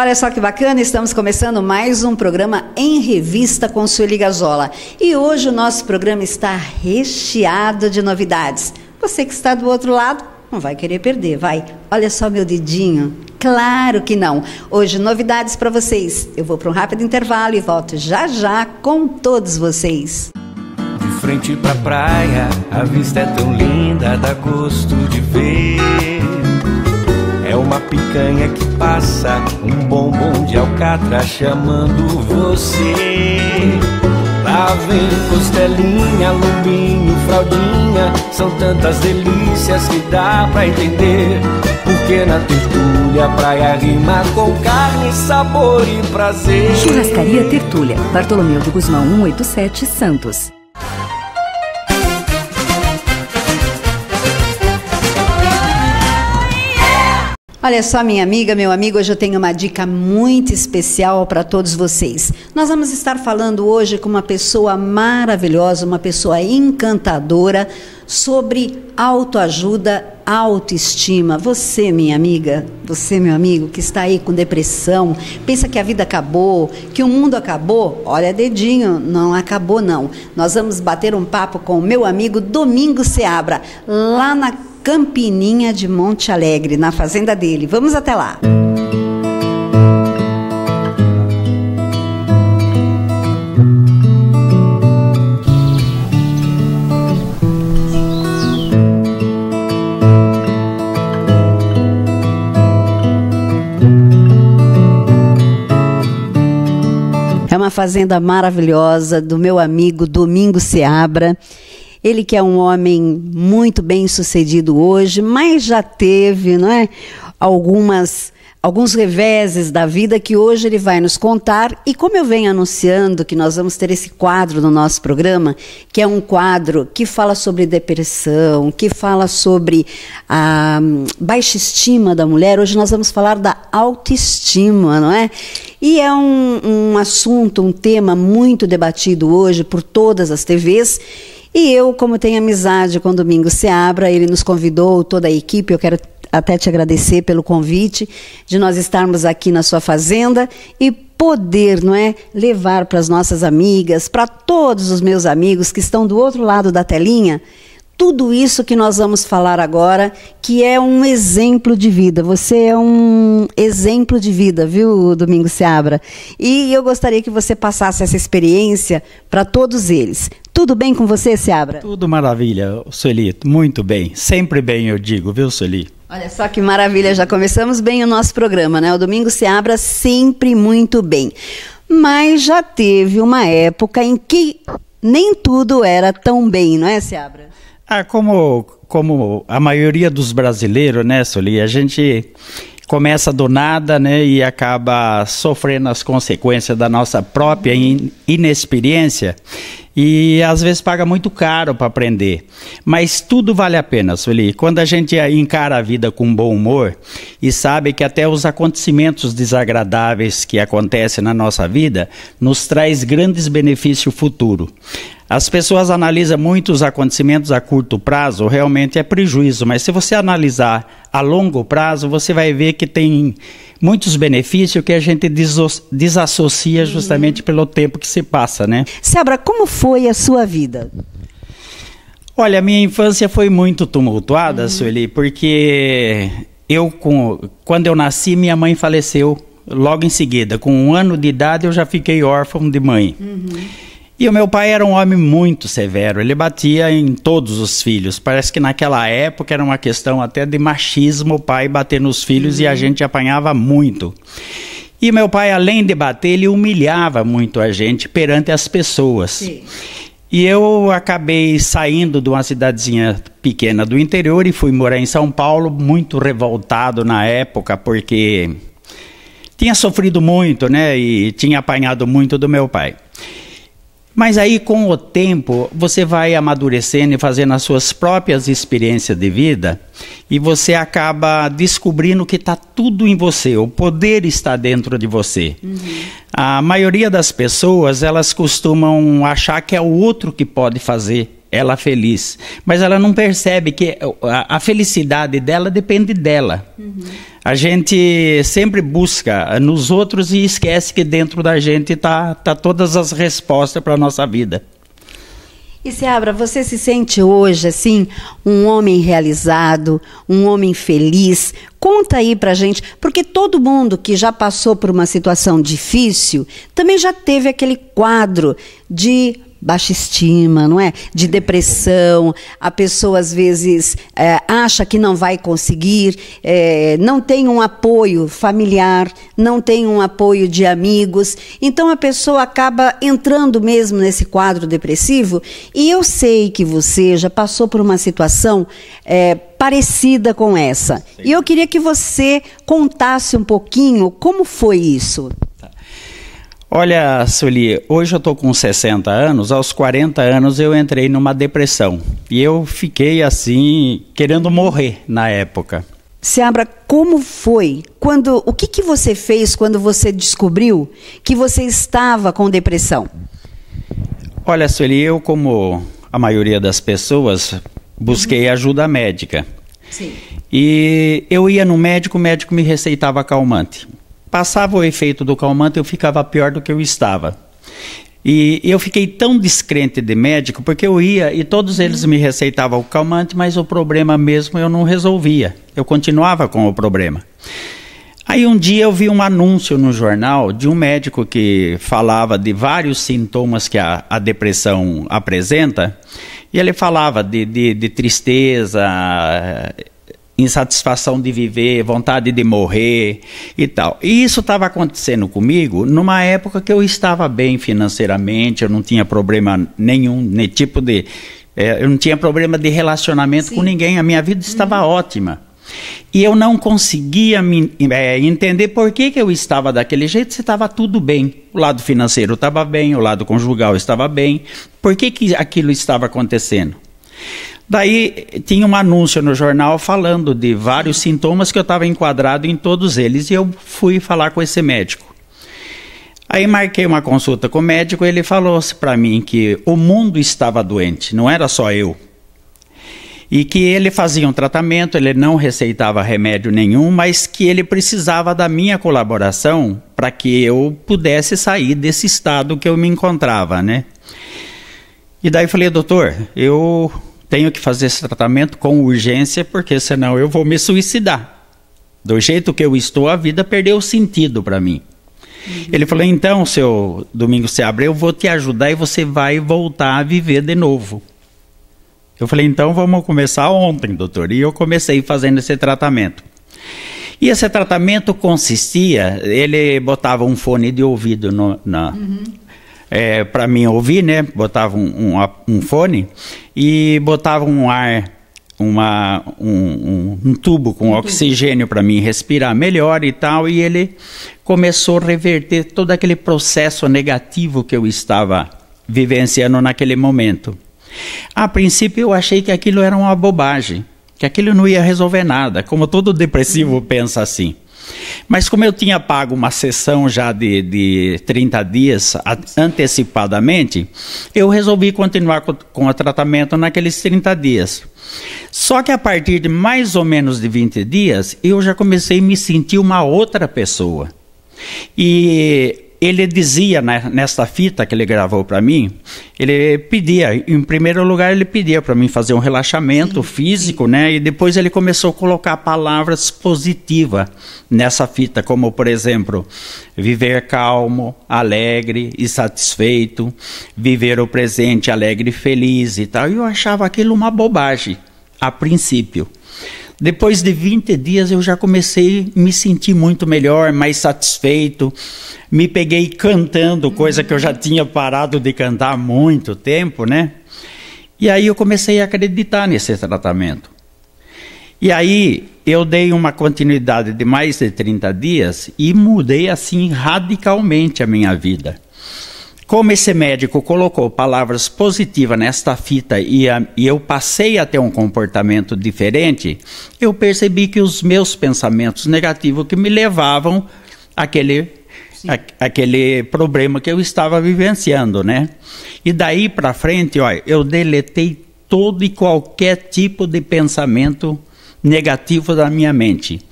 Olha só que bacana, estamos começando mais um programa Em Revista com Sueli Gazola. E hoje o nosso programa está recheado de novidades. Você que está do outro lado não vai querer perder, vai. Olha só meu dedinho. Claro que não. Hoje novidades para vocês. Eu vou para um rápido intervalo e volto já já com todos vocês. De frente pra praia, a vista é tão linda, dá gosto de ver. É uma picanha que passa, um bombom de alcatra chamando você. Lá vem costelinha, lombinho, fraldinha, são tantas delícias que dá pra entender. Porque na Tertúlia, praia rima com carne, sabor e prazer. Churrascaria Tertúlia, Bartolomeu de Guzmão 187, Santos. Olha só, minha amiga, meu amigo, hoje eu tenho uma dica muito especial para todos vocês. Nós vamos estar falando hoje com uma pessoa maravilhosa, uma pessoa encantadora, sobre autoajuda, autoestima. Você, minha amiga, você, meu amigo, que está aí com depressão, pensa que a vida acabou, que o mundo acabou, olha dedinho, não acabou não. Nós vamos bater um papo com o meu amigo Domingos Seabra, lá na Campininha de Monte Alegre, na fazenda dele. Vamos até lá. É uma fazenda maravilhosa do meu amigo Domingos Seabra. Ele que é um homem muito bem sucedido hoje, mas já teve, não é, alguns reveses da vida que hoje ele vai nos contar. E como eu venho anunciando que nós vamos ter esse quadro no nosso programa, que é um quadro que fala sobre depressão, que fala sobre a baixa estima da mulher, hoje nós vamos falar da autoestima, não é? E é um assunto, um tema muito debatido hoje por todas as TVs. E eu, como tenho amizade com o Domingos Seabra, ele nos convidou, toda a equipe, eu quero até te agradecer pelo convite de nós estarmos aqui na sua fazenda e poder, não é, levar para as nossas amigas, para todos os meus amigos que estão do outro lado da telinha, tudo isso que nós vamos falar agora, que é um exemplo de vida. Você é um exemplo de vida, viu, Domingos Seabra? E eu gostaria que você passasse essa experiência para todos eles. Tudo bem com você, Seabra? Tudo maravilha, Sueli. Muito bem. Sempre bem, eu digo, viu, Sueli? Olha só que maravilha. Já começamos bem o nosso programa, né? O Domingos Seabra sempre muito bem. Mas já teve uma época em que nem tudo era tão bem, não é, Seabra? Como a maioria dos brasileiros, né, Sueli, a gente começa do nada, né, e acaba sofrendo as consequências da nossa própria inexperiência e às vezes paga muito caro para aprender. Mas tudo vale a pena, Sueli. Quando a gente encara a vida com bom humor e sabe que até os acontecimentos desagradáveis que acontecem na nossa vida nos traz grandes benefícios futuros. As pessoas analisam muito os acontecimentos a curto prazo, realmente é prejuízo, mas se você analisar a longo prazo, você vai ver que tem muitos benefícios que a gente desassocia justamente pelo tempo que se passa, né? Seabra, como foi a sua vida? Olha, a minha infância foi muito tumultuada, Sueli, porque quando eu nasci, minha mãe faleceu logo em seguida. Com 1 ano de idade, eu já fiquei órfão de mãe. E o meu pai era um homem muito severo, ele batia em todos os filhos. Parece que naquela época era uma questão até de machismo, o pai bater nos filhos e a gente apanhava muito. E meu pai, além de bater, ele humilhava muito a gente perante as pessoas. Sim. E eu acabei saindo de uma cidadezinha pequena do interior e fui morar em São Paulo, muito revoltado na época, porque tinha sofrido muito, né, e tinha apanhado muito do meu pai. Mas aí, com o tempo, você vai amadurecendo e fazendo as suas próprias experiências de vida e você acaba descobrindo que está tudo em você, o poder está dentro de você. A maioria das pessoas, elas costumam achar que é o outro que pode fazer ela feliz, mas ela não percebe que a felicidade dela depende dela. A gente sempre busca nos outros e esquece que dentro da gente tá todas as respostas para a nossa vida. E Seabra, você se sente hoje, assim, um homem realizado, um homem feliz? Conta aí pra gente, porque todo mundo que já passou por uma situação difícil também já teve aquele quadro de baixa estima, não é? De depressão, a pessoa às vezes acha que não vai conseguir, não tem um apoio familiar, não tem um apoio de amigos, então a pessoa acaba entrando mesmo nesse quadro depressivo, e eu sei que você já passou por uma situação parecida com essa. Sim. E eu queria que você contasse um pouquinho como foi isso. Olha, Sueli, hoje eu estou com 60 anos, aos 40 anos eu entrei numa depressão. E eu fiquei assim, querendo morrer na época. Seabra, como foi? O que você fez quando você descobriu que você estava com depressão? Olha, Sueli, eu, como a maioria das pessoas, busquei ajuda médica. Sim. E eu ia no médico, o médico me receitava calmante. Passava o efeito do calmante, eu ficava pior do que eu estava. E eu fiquei tão descrente de médico, porque eu ia e todos eles me receitavam o calmante, mas o problema mesmo eu não resolvia. Eu continuava com o problema. Aí um dia eu vi um anúncio no jornal de um médico que falava de vários sintomas que a depressão apresenta, e ele falava de tristeza, insatisfação de viver, vontade de morrer e tal. E isso estava acontecendo comigo numa época que eu estava bem financeiramente, eu não tinha problema nenhum, nem tipo de... eu não tinha problema de relacionamento com ninguém, a minha vida estava ótima. E eu não conseguia entender por que eu estava daquele jeito se estava tudo bem. O lado financeiro estava bem, o lado conjugal estava bem. Por que aquilo estava acontecendo? Daí tinha um anúncio no jornal falando de vários sintomas que eu estava enquadrado em todos eles, e eu fui falar com esse médico. Aí marquei uma consulta com o médico, e ele falou para mim que o mundo estava doente, não era só eu. E que ele fazia um tratamento, ele não receitava remédio nenhum, mas que ele precisava da minha colaboração para que eu pudesse sair desse estado que eu me encontrava, né? E daí eu falei, doutor, eu tenho que fazer esse tratamento com urgência, porque senão eu vou me suicidar. Do jeito que eu estou, a vida perdeu sentido para mim. Ele falou, então, seu Domingos Seabra, eu vou te ajudar e você vai voltar a viver de novo. Eu falei, então vamos começar ontem, doutor. E eu comecei fazendo esse tratamento. E esse tratamento consistia, ele botava um fone de ouvido para mim ouvir, né? Botava um fone e botava um ar, um tubo com oxigênio para mim respirar melhor e tal. E ele começou a reverter todo aquele processo negativo que eu estava vivenciando naquele momento. A princípio eu achei que aquilo era uma bobagem, que aquilo não ia resolver nada, como todo depressivo pensa assim. Mas como eu tinha pago uma sessão já de 30 dias antecipadamente, eu resolvi continuar com o tratamento naqueles 30 dias. Só que a partir de mais ou menos de 20 dias, eu já comecei a me sentir uma outra pessoa. E ele dizia, né, nesta fita que ele gravou para mim, ele pedia, em primeiro lugar ele pedia para mim fazer um relaxamento físico, né, e depois ele começou a colocar palavras positivas nessa fita, como por exemplo, viver calmo, alegre e satisfeito, viver o presente alegre e feliz e tal. E eu achava aquilo uma bobagem, a princípio. Depois de 20 dias eu já comecei a me sentir muito melhor, mais satisfeito. Me peguei cantando, coisa que eu já tinha parado de cantar há muito tempo, né? E aí eu comecei a acreditar nesse tratamento. E aí eu dei uma continuidade de mais de 30 dias e mudei assim radicalmente a minha vida. Como esse médico colocou palavras positivas nesta fita e eu passei a ter um comportamento diferente, eu percebi que os meus pensamentos negativos que me levavam àquele problema que eu estava vivenciando, né? E daí para frente, ó, eu deletei todo e qualquer tipo de pensamento negativo da minha mente.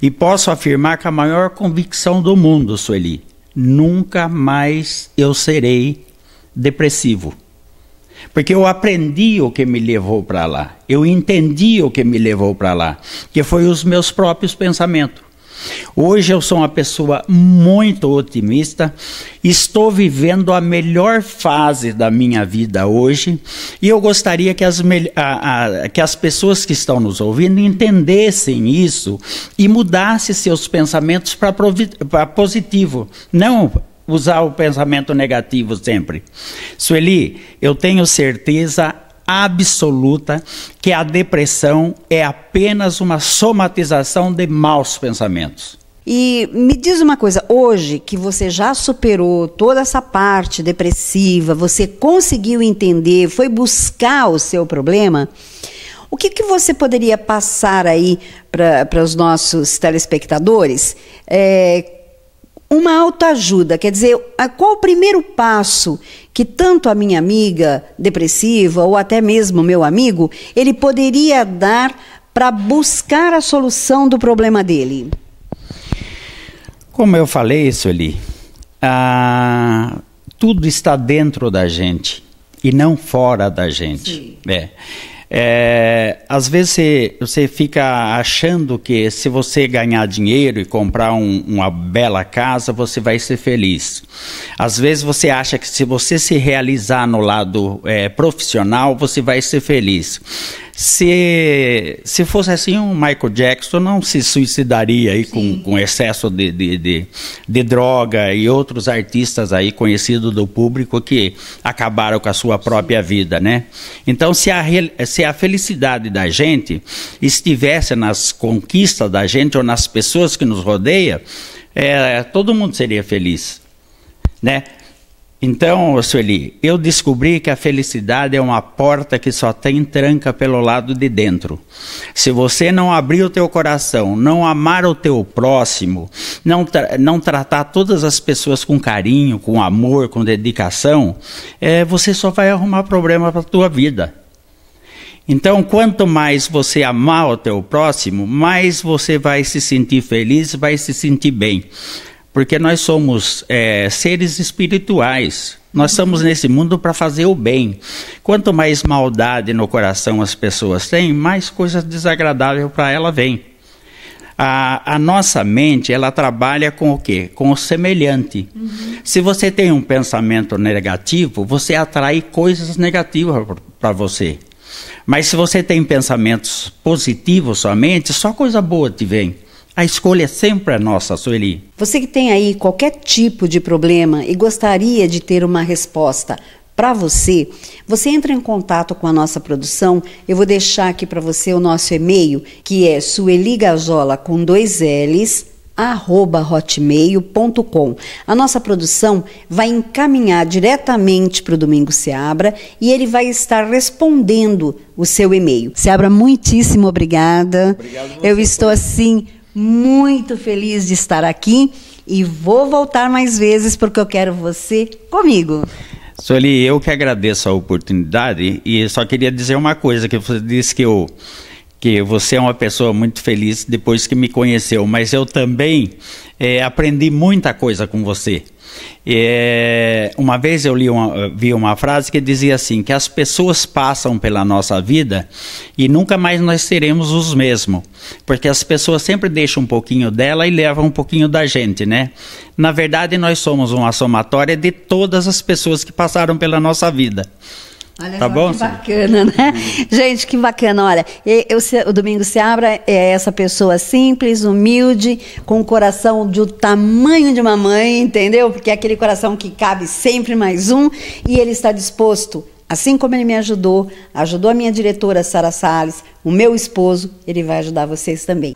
E posso afirmar com a maior convicção do mundo, Sueli, nunca mais eu serei depressivo. Porque eu aprendi o que me levou para lá. Eu entendi o que me levou para lá, que foi os meus próprios pensamentos. Hoje eu sou uma pessoa muito otimista, estou vivendo a melhor fase da minha vida hoje e eu gostaria que as pessoas que estão nos ouvindo entendessem isso e mudassem seus pensamentos para positivo, não usar o pensamento negativo sempre. Sueli, eu tenho certeza absoluta que a depressão é apenas uma somatização de maus pensamentos. E me diz uma coisa, hoje que você já superou toda essa parte depressiva, você conseguiu entender, foi buscar o seu problema, o que você poderia passar aí para os nossos telespectadores? Uma autoajuda, quer dizer, qual o primeiro passo que tanto a minha amiga depressiva ou até mesmo meu amigo, ele poderia dar para buscar a solução do problema dele? Como eu falei, Sueli, tudo está dentro da gente e não fora da gente. Às vezes você fica achando que se você ganhar dinheiro e comprar uma bela casa, você vai ser feliz. Às vezes você acha que se você se realizar no lado profissional, você vai ser feliz. Se fosse assim, o Michael Jackson não se suicidaria aí com excesso de droga e outros artistas aí conhecidos do público que acabaram com a sua própria vida, né? Então, se a felicidade da gente estivesse nas conquistas da gente ou nas pessoas que nos rodeiam, todo mundo seria feliz, né? Então, Sueli, eu descobri que a felicidade é uma porta que só tem tranca pelo lado de dentro. Se você não abrir o teu coração, não amar o teu próximo, não tratar todas as pessoas com carinho, com amor, com dedicação, você só vai arrumar problema para a tua vida. Então, quanto mais você amar o teu próximo, mais você vai se sentir feliz, vai se sentir bem. Porque nós somos seres espirituais, nós estamos nesse mundo para fazer o bem. Quanto mais maldade no coração as pessoas têm, mais coisa desagradável para ela vem. A nossa mente, ela trabalha com o quê? Com o semelhante. Se você tem um pensamento negativo, você atrai coisas negativas para você. Mas se você tem pensamentos positivos somente, só coisa boa te vem. A escolha sempre é nossa, Sueli. Você que tem aí qualquer tipo de problema e gostaria de ter uma resposta para você, você entra em contato com a nossa produção. Eu vou deixar aqui para você o nosso e-mail, que é sueligajola com 2 L's, @hotmail.com. A nossa produção vai encaminhar diretamente para o Domingos Seabra e ele vai estar respondendo o seu e-mail. Seabra, muitíssimo obrigada. Obrigado você, eu estou assim muito feliz de estar aqui e vou voltar mais vezes porque eu quero você comigo. Sueli, eu que agradeço a oportunidade e só queria dizer uma coisa, que você disse que você é uma pessoa muito feliz depois que me conheceu, mas eu também aprendi muita coisa com você. Uma vez eu vi uma frase que dizia assim, que as pessoas passam pela nossa vida e nunca mais nós seremos os mesmos, porque as pessoas sempre deixam um pouquinho dela e levam um pouquinho da gente, né? Na verdade, nós somos uma somatória de todas as pessoas que passaram pela nossa vida. Olha tá só, bom, que bacana, né? Gente, que bacana. Olha, o Domingos Seabra é essa pessoa simples, humilde, com o coração do tamanho de uma mãe, entendeu? Porque é aquele coração que cabe sempre mais um, e ele está disposto, assim como ele me ajudou a minha diretora Sara Salles, o meu esposo, ele vai ajudar vocês também.